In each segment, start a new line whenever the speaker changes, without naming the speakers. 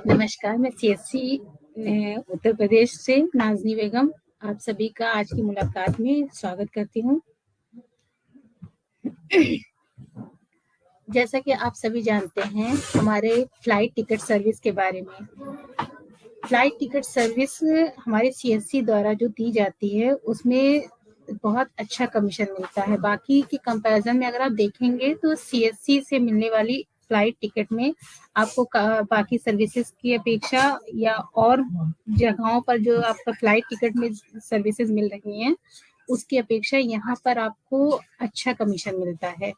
नमस्कार, मैं सीएससी उत्तर प्रदेश से नाज़नी बेगम आप सभी का आज की मुलाकात में स्वागत करती हूँ। जैसा कि आप सभी जानते हैं हमारे फ्लाइट टिकट सर्विस के बारे में। फ्लाइट टिकट सर्विस हमारे सीएससी द्वारा जो दी जाती है उसमें बहुत अच्छा कमीशन मिलता है। बाकी के कंपैरिजन में अगर आप देखेंगे तो सीएससी से मिलने वाली फ्लाइट टिकट में आपको बाकी सर्विसेज की अपेक्षा या और जगहों पर जो आपका फ्लाइट टिकट में सर्विसेज मिल रही हैं उसकी अपेक्षा यहाँ पर आपको अच्छा कमीशन मिलता है।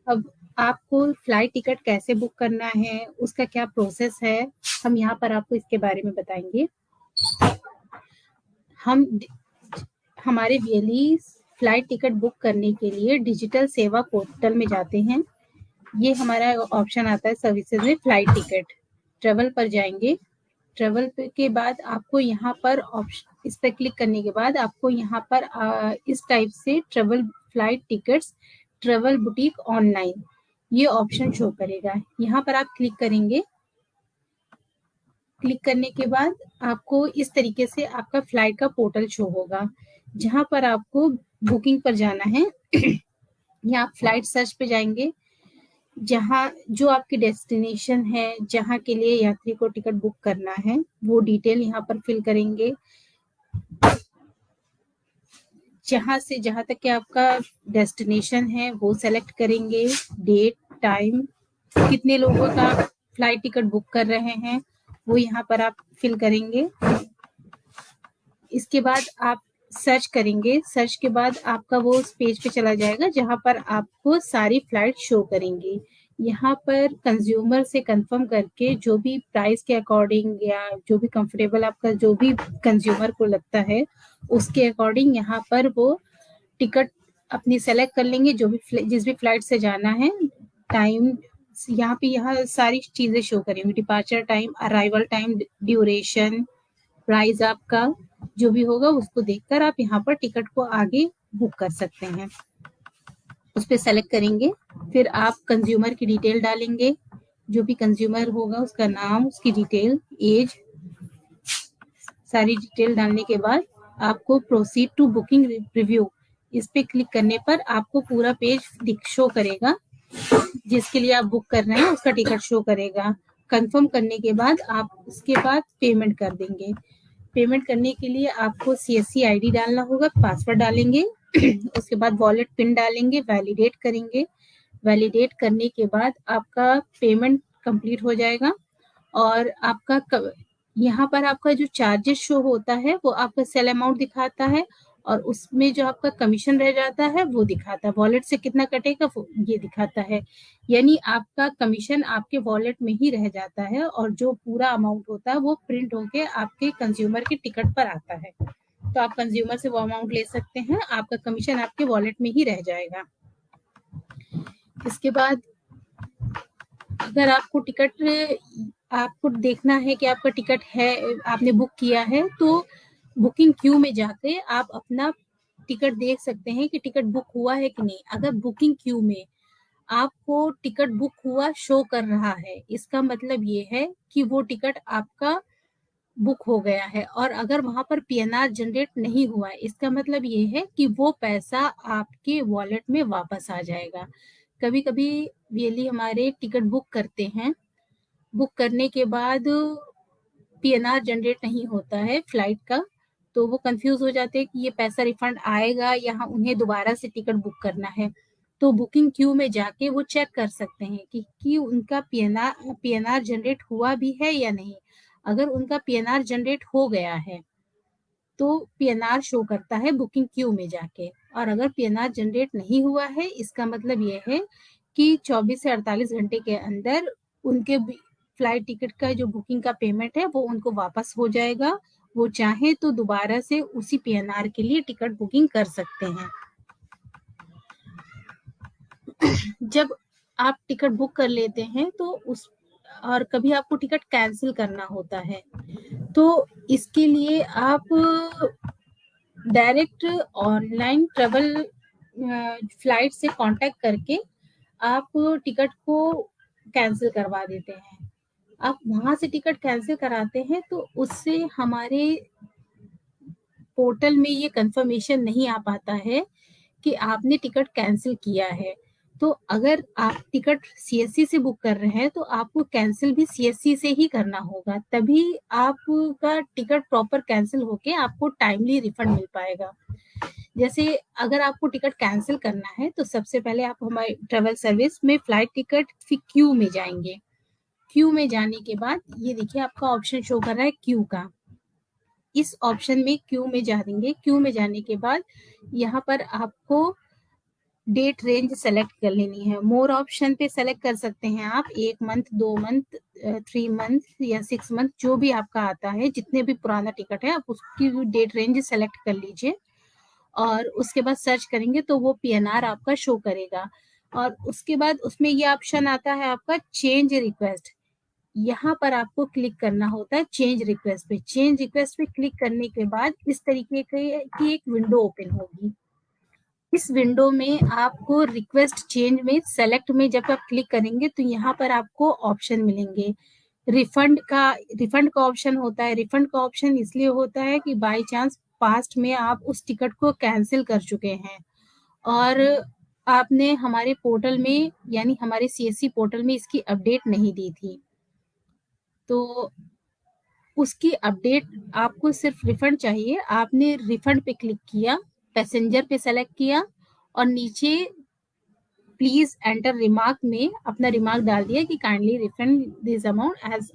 अब आपको फ्लाइट टिकट कैसे बुक करना है, उसका क्या प्रोसेस है, हम यहाँ पर आपको इसके बारे में बताएंगे। हम हमारे वीएलई फ्लाइट टिकट बुक करने के लिए डिजिटल सेवा पोर्टल में जाते हैं। ये हमारा ऑप्शन आता है सर्विसेज में फ्लाइट टिकट। ट्रेवल पर जाएंगे। ट्रेवल के बाद आपको यहाँ पर ऑप्शन इस पर क्लिक करने के बाद आपको यहाँ पर इस टाइप से travel flight tickets travel boutique online ये ऑप्शन शो करेगा। यहाँ पर आप क्लिक करेंगे। क्लिक करने के बाद आपको इस तरीके से आपका फ्लाइट का पोर्टल शो होगा जहाँ पर आपको बुकिंग पर जाना है। यहाँ फ्लाइट सर्च पे जाएंगे। जहाँ जो आपकी डेस्टिनेशन है जहाँ के लिए यात्री को टिकट बुक करना है वो डिटेल यहाँ पर फिल करेंगे। जहाँ से जहाँ तक कि आपका डेस्टिनेशन है वो सेलेक्ट करेंगे। डेट, टाइम, कितने लोगों का फ्लाइट टिकट बुक कर रहे हैं वो यहाँ पर आप फिल करेंगे। इसके बाद आप सर्च करेंगे। सर्च के बाद आपका वो उस पेज पे चला जाएगा जहाँ पर आपको सारी फ्लाइट शो करेंगी। यहाँ पर कंज्यूमर से कंफर्म करके जो भी प्राइस के अकॉर्डिंग या जो भी कंफर्टेबल आपका जो भी कंज्यूमर को लगता है उसके अकॉर्डिंग यहाँ पर वो टिकट अपनी सेलेक्ट कर लेंगे। जो भी जिस भी फ्लाइट से जाना है, टाइम यहाँ सारी चीजें शो करेंगी। Departure time, arrival time, duration, price आपका जो भी होगा उसको देखकर आप यहाँ पर टिकट को आगे बुक कर सकते हैं। उस पर सेलेक्ट करेंगे। फिर आप कंज्यूमर की डिटेल डालेंगे। जो भी कंज्यूमर होगा उसका नाम, उसकी डिटेल, एज, सारी डिटेल डालने के बाद आपको प्रोसीड टू बुकिंग रिव्यू इस पे क्लिक करने पर आपको पूरा पेज शो करेगा। जिसके लिए आप बुक कर रहे हैं उसका टिकट शो करेगा। कंफर्म करने के बाद आप उसके बाद पेमेंट कर देंगे। पेमेंट करने के लिए आपको सीएससी आईडी डालना होगा, पासवर्ड डालेंगे। उसके बाद वॉलेट पिन डालेंगे, वैलिडेट करेंगे। वैलिडेट करने के बाद आपका पेमेंट कंप्लीट हो जाएगा और आपका यहाँ पर आपका जो चार्जेस शो होता है वो आपका सेल अमाउंट दिखाता है और उसमें जो आपका कमीशन रह जाता है वो दिखाता है। वॉलेट से कितना कटेगा ये दिखाता है। यानी आपका कमीशन आपके वॉलेट में ही रह जाता है और जो पूरा अमाउंट होता है वो प्रिंट होके आपके कंज्यूमर के टिकट पर आता है। तो आप कंज्यूमर से वो अमाउंट ले सकते हैं। आपका कमीशन आपके वॉलेट में ही रह जाएगा। इसके बाद अगर आपको टिकट आपको देखना है कि आपका टिकट है, आपने बुक किया है, तो बुकिंग क्यू में जाके आप अपना टिकट देख सकते हैं कि टिकट बुक हुआ है कि नहीं। अगर बुकिंग क्यू में आपको टिकट बुक हुआ शो कर रहा है इसका मतलब ये है कि वो टिकट आपका बुक हो गया है। और अगर वहां पर पीएनआर जनरेट नहीं हुआ है इसका मतलब ये है कि वो पैसा आपके वॉलेट में वापस आ जाएगा। कभी कभी वीएलई हमारे टिकट बुक करते हैं, बुक करने के बाद पीएनआर जनरेट नहीं होता है फ्लाइट का, तो वो कंफ्यूज हो जाते हैं कि ये पैसा रिफंड आएगा या उन्हें दोबारा से टिकट बुक करना है। तो बुकिंग क्यू में जाके वो चेक कर सकते हैं कि उनका पीएनआर जनरेट हुआ भी है या नहीं। अगर उनका पीएनआर जनरेट हो गया है तो पीएनआर शो करता है बुकिंग क्यू में जाके, और अगर पीएनआर जनरेट नहीं हुआ है इसका मतलब ये है कि 24 से 48 घंटे के अंदर उनके फ्लाइट टिकट का जो बुकिंग का पेमेंट है वो उनको वापस हो जाएगा। वो चाहे तो दोबारा से उसी पीएनआर के लिए टिकट बुकिंग कर सकते हैं। जब आप टिकट बुक कर लेते हैं तो उस और कभी आपको टिकट कैंसिल करना होता है तो इसके लिए आप डायरेक्ट ऑनलाइन ट्रेवल फ्लाइट से कांटेक्ट करके आप टिकट को कैंसिल करवा देते हैं। आप वहां से टिकट कैंसिल कराते हैं तो उससे हमारे पोर्टल में ये कंफर्मेशन नहीं आ पाता है कि आपने टिकट कैंसिल किया है। तो अगर आप टिकट सीएससी से बुक कर रहे हैं तो आपको कैंसिल भी सीएससी से ही करना होगा, तभी आपका टिकट प्रॉपर कैंसिल होके आपको टाइमली रिफंड मिल पाएगा। जैसे अगर आपको टिकट कैंसिल करना है तो सबसे पहले आप हमारे ट्रेवल सर्विस में फ्लाइट टिकट फिर क्यू में जाएंगे। क्यू में जाने के बाद ये देखिए आपका ऑप्शन शो कर रहा है क्यू का। इस ऑप्शन में क्यू में जा देंगे। क्यू में जाने के बाद यहाँ पर आपको डेट रेंज सेलेक्ट कर लेनी है। मोर ऑप्शन पे सेलेक्ट कर सकते हैं आप 1 मंथ, 2 मंथ, 3 मंथ या 6 मंथ, जो भी आपका आता है। जितने भी पुराना टिकट है आप उसकी डेट रेंज सेलेक्ट कर लीजिए और उसके बाद सर्च करेंगे तो वो पीएनआर आपका शो करेगा। और उसके बाद उसमें ये ऑप्शन आता है आपका चेंज रिक्वेस्ट। यहाँ पर आपको क्लिक करना होता है चेंज रिक्वेस्ट पे। चेंज रिक्वेस्ट पे क्लिक करने के बाद इस तरीके की एक विंडो ओपन होगी। इस विंडो में आपको रिक्वेस्ट चेंज में सेलेक्ट में जब आप क्लिक करेंगे तो यहाँ पर आपको ऑप्शन मिलेंगे। रिफंड का ऑप्शन होता है। रिफंड का ऑप्शन इसलिए होता है कि बाय चांस पास्ट में आप उस टिकट को कैंसिल कर चुके हैं और आपने हमारे पोर्टल में यानी हमारे सीएससी पोर्टल में इसकी अपडेट नहीं दी थी, तो उसकी अपडेट आपको सिर्फ रिफंड चाहिए। आपने रिफंड पे क्लिक किया, पैसेंजर पे सेलेक्ट किया और नीचे प्लीज एंटर रिमार्क में अपना रिमार्क डाल दिया कि kindly refund this amount as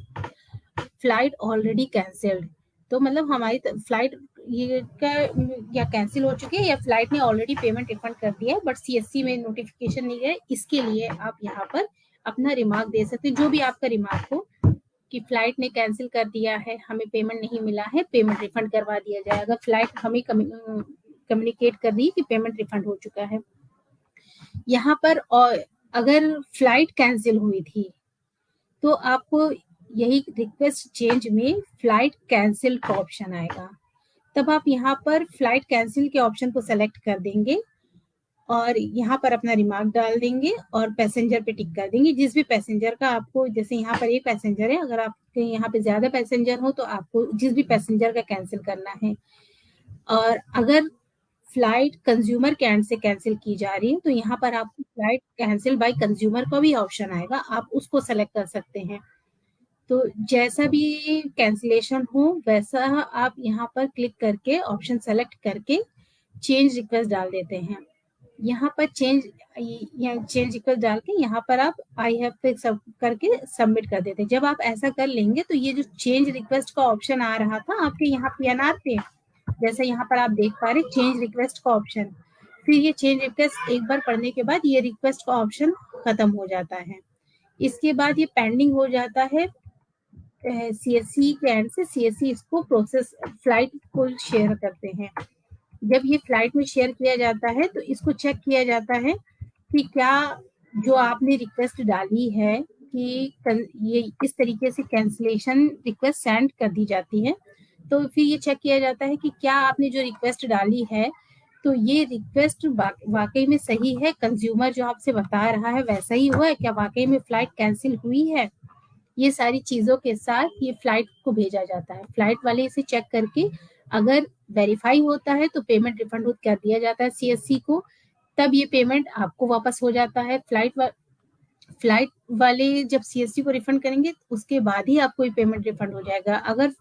flight already cancelled. तो मतलब हमारी फ्लाइट ये का या कैंसिल हो चुकी है या फ्लाइट ने ऑलरेडी पेमेंट रिफंड कर दिया है, बट सीएससी में नोटिफिकेशन नहीं है। इसके लिए आप यहाँ पर अपना रिमार्क दे सकते हैं, जो भी आपका रिमार्क हो कि फ्लाइट ने कैंसिल कर दिया है, हमें पेमेंट नहीं मिला है, पेमेंट रिफंड करवा दिया जाए। अगर फ्लाइट हमें कम्युनिकेट कर रही है कि पेमेंट रिफंड हो चुका है। यहाँ पर और अगर फ्लाइट कैंसिल हुई थी तो आपको यही रिक्वेस्ट चेंज में फ्लाइट कैंसिल का ऑप्शन आएगा। तब आप यहाँ पर फ्लाइट कैंसिल के ऑप्शन को सेलेक्ट कर देंगे और यहाँ पर अपना रिमार्क डाल देंगे और पैसेंजर पे टिक कर देंगे। जिस भी पैसेंजर का आपको, जैसे यहाँ पर एक पैसेंजर है, अगर आपके यहाँ पे ज्यादा पैसेंजर हो तो आपको जिस भी पैसेंजर का कैंसिल करना है। और अगर फ्लाइट कंज्यूमर के एंड से कैंसिल की जा रही है तो यहाँ पर आपको फ्लाइट कैंसिल बाय कंज्यूमर का भी ऑप्शन आएगा, आप उसको सेलेक्ट कर सकते हैं। तो जैसा भी कैंसिलेशन हो वैसा आप यहाँ पर क्लिक करके ऑप्शन सेलेक्ट करके चेंज रिक्वेस्ट डाल देते हैं। यहाँ पर चेंज रिक्वेस्ट डाल के यहाँ पर आप आई हैव पे सब करके सबमिट कर देते हैं। जब आप ऐसा कर लेंगे तो ये जो चेंज रिक्वेस्ट का ऑप्शन आ रहा था आपके यहाँ पीएनआर पे, जैसे यहाँ पर आप देख पा रहे चेंज रिक्वेस्ट का ऑप्शन, फिर ये चेंज रिक्वेस्ट एक बार पढ़ने के बाद ये रिक्वेस्ट का ऑप्शन खत्म हो जाता है। इसके बाद ये पेंडिंग हो जाता है सीएससी के एंड से। सीएससी इसको प्रोसेस फ्लाइट को शेयर करते हैं। जब ये फ्लाइट में शेयर किया जाता है तो इसको चेक किया जाता है कि क्या जो आपने रिक्वेस्ट डाली है कि ये इस तरीके से कैंसिलेशन रिक्वेस्ट सेंड कर दी जाती है, तो फिर ये चेक किया जाता है कि क्या आपने जो रिक्वेस्ट डाली है तो ये रिक्वेस्ट वाकई में सही है, कंज्यूमर जो आपसे बता रहा है वैसा ही हुआ है, क्या वाकई में फ्लाइट कैंसिल हुई है। ये सारी चीजों के साथ ये फ्लाइट को भेजा जाता है। फ्लाइट वाले इसे चेक करके अगर वेरीफाई होता है तो पेमेंट रिफंड कर दिया जाता है सीएससी को, तब ये पेमेंट आपको वापस हो जाता है। फ्लाइट वाले जब सीएससी को रिफंड करेंगे उसके बाद ही आपको ये पेमेंट रिफंड हो जाएगा। अगर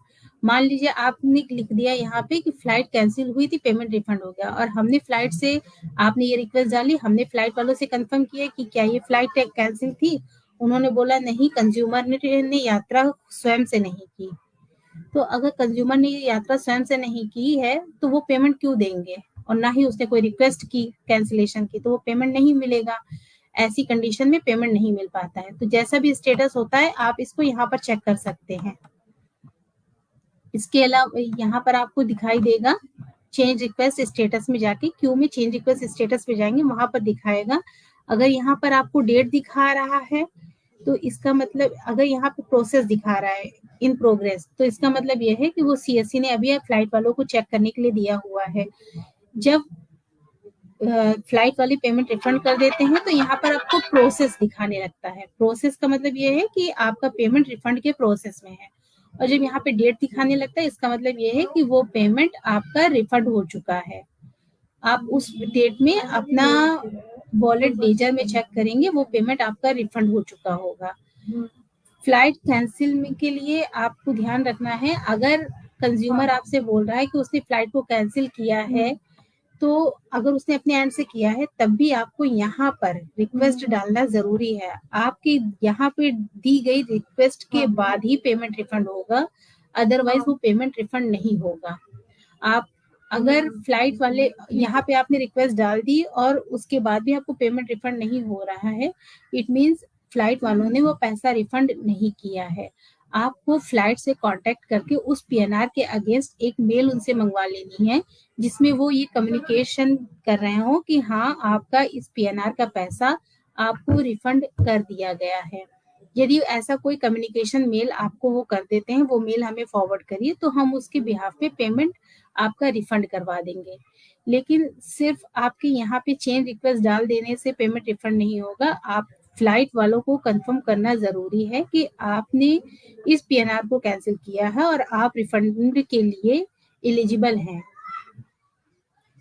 मान लीजिए आपने लिख दिया यहाँ पे कि फ्लाइट कैंसिल हुई थी, पेमेंट रिफंड हो गया, और हमने फ्लाइट से आपने ये रिक्वेस्ट डाली, हमने फ्लाइट वालों से कंफर्म किया कि क्या ये फ्लाइट कैंसिल थी, उन्होंने बोला नहीं, कंज्यूमर ने यात्रा स्वयं से नहीं की। तो अगर कंज्यूमर ने यात्रा स्वयं से नहीं की है तो वो पेमेंट क्यों देंगे, और ना ही उसने कोई रिक्वेस्ट की कैंसिलेशन की, तो वो पेमेंट नहीं मिलेगा। ऐसी कंडीशन में पेमेंट नहीं मिल पाता है। तो जैसा भी स्टेटस होता है आप इसको यहाँ पर चेक कर सकते हैं। इसके अलावा यहाँ पर आपको दिखाई देगा चेंज रिक्वेस्ट स्टेटस में जाके, क्यू में चेंज रिक्वेस्ट स्टेटस पे जाएंगे, वहां पर दिखाएगा। अगर यहाँ पर आपको डेट दिखा रहा है तो इसका मतलब, अगर यहाँ पे प्रोसेस दिखा रहा है इन प्रोग्रेस, तो इसका मतलब यह है कि वो सीएससी ने अभी फ्लाइट वालों को चेक करने के लिए दिया हुआ है। जब फ्लाइट वाली पेमेंट रिफंड कर देते हैं तो यहाँ पर आपको प्रोसेस दिखाने लगता है। प्रोसेस का मतलब ये है कि आपका पेमेंट रिफंड के प्रोसेस में है, और जब यहाँ पे डेट दिखाने लगता है इसका मतलब ये है कि वो पेमेंट आपका रिफंड हो चुका है। आप उस डेट में अपना वॉलेट लेजर में चेक करेंगे, वो पेमेंट आपका रिफंड हो चुका होगा। फ्लाइट कैंसिल के लिए आपको ध्यान रखना है, अगर कंज्यूमर आपसे बोल रहा है कि उसने फ्लाइट को कैंसिल किया है, तो अगर उसने अपने एंड से किया है तब भी आपको यहाँ पर रिक्वेस्ट डालना जरूरी है। आपकी यहाँ पे दी गई रिक्वेस्ट के बाद ही पेमेंट रिफंड होगा, अदरवाइज वो पेमेंट रिफंड नहीं होगा। आप अगर फ्लाइट वाले यहाँ पे आपने रिक्वेस्ट डाल दी और उसके बाद भी आपको पेमेंट रिफंड नहीं हो रहा है, इट मीन्स फ्लाइट वालों ने वो पैसा रिफंड नहीं किया है। आपको फ्लाइट से कांटेक्ट करके उस पीएनआर के अगेंस्ट एक मेल उनसे मंगवा लेनी है, जिसमें वो ये कम्युनिकेशन कर रहे हो कि हाँ आपका इस पीएनआर का पैसा आपको रिफंड कर दिया गया है। यदि ऐसा कोई कम्युनिकेशन मेल आपको वो कर देते हैं, वो मेल हमें फॉरवर्ड करिए तो हम उसके बिहाफ पे पेमेंट आपका रिफंड करवा देंगे। लेकिन सिर्फ आपके यहाँ पे चेंज रिक्वेस्ट डाल देने से पेमेंट रिफंड नहीं होगा। आप फ्लाइट वालों को कंफर्म करना जरूरी है कि आपने इस पीएनआर को कैंसिल किया है और आप रिफंड के लिए एलिजिबल हैं।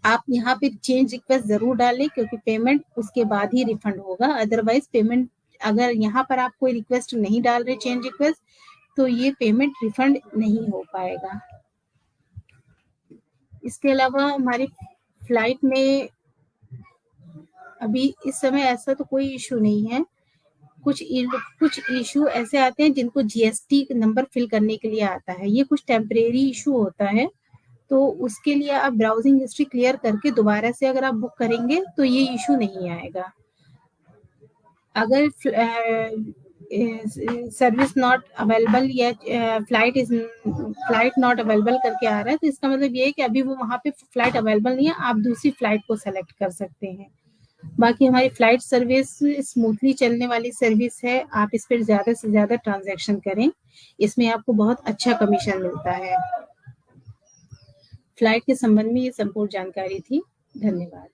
आप यहाँ पे चेंज रिक्वेस्ट जरूर डालें, क्योंकि पेमेंट उसके बाद ही रिफंड होगा। अदरवाइज पेमेंट, अगर यहाँ पर आप कोई रिक्वेस्ट नहीं डाल रहे चेंज रिक्वेस्ट, तो ये पेमेंट रिफंड नहीं हो पाएगा। इसके अलावा हमारी फ्लाइट में अभी इस समय ऐसा तो कोई इशू नहीं है। कुछ इशू ऐसे आते हैं जिनको जीएसटी नंबर फिल करने के लिए आता है, ये कुछ टेम्परेरी इशू होता है, तो उसके लिए आप ब्राउजिंग हिस्ट्री क्लियर करके दोबारा से अगर आप बुक करेंगे तो ये इशू नहीं आएगा। अगर सर्विस नॉट अवेलेबल या फ्लाइट नॉट अवेलेबल करके आ रहा है, तो इसका मतलब ये है कि अभी वो वहाँ पे फ्लाइट अवेलेबल नहीं है, आप दूसरी फ्लाइट को सेलेक्ट कर सकते हैं। बाकी हमारी फ्लाइट सर्विस स्मूथली चलने वाली सर्विस है, आप इस पर ज्यादा से ज्यादा ट्रांजैक्शन करें, इसमें आपको बहुत अच्छा कमीशन मिलता है। फ्लाइट के संबंध में ये संपूर्ण जानकारी थी। धन्यवाद।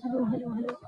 Hello hello hello.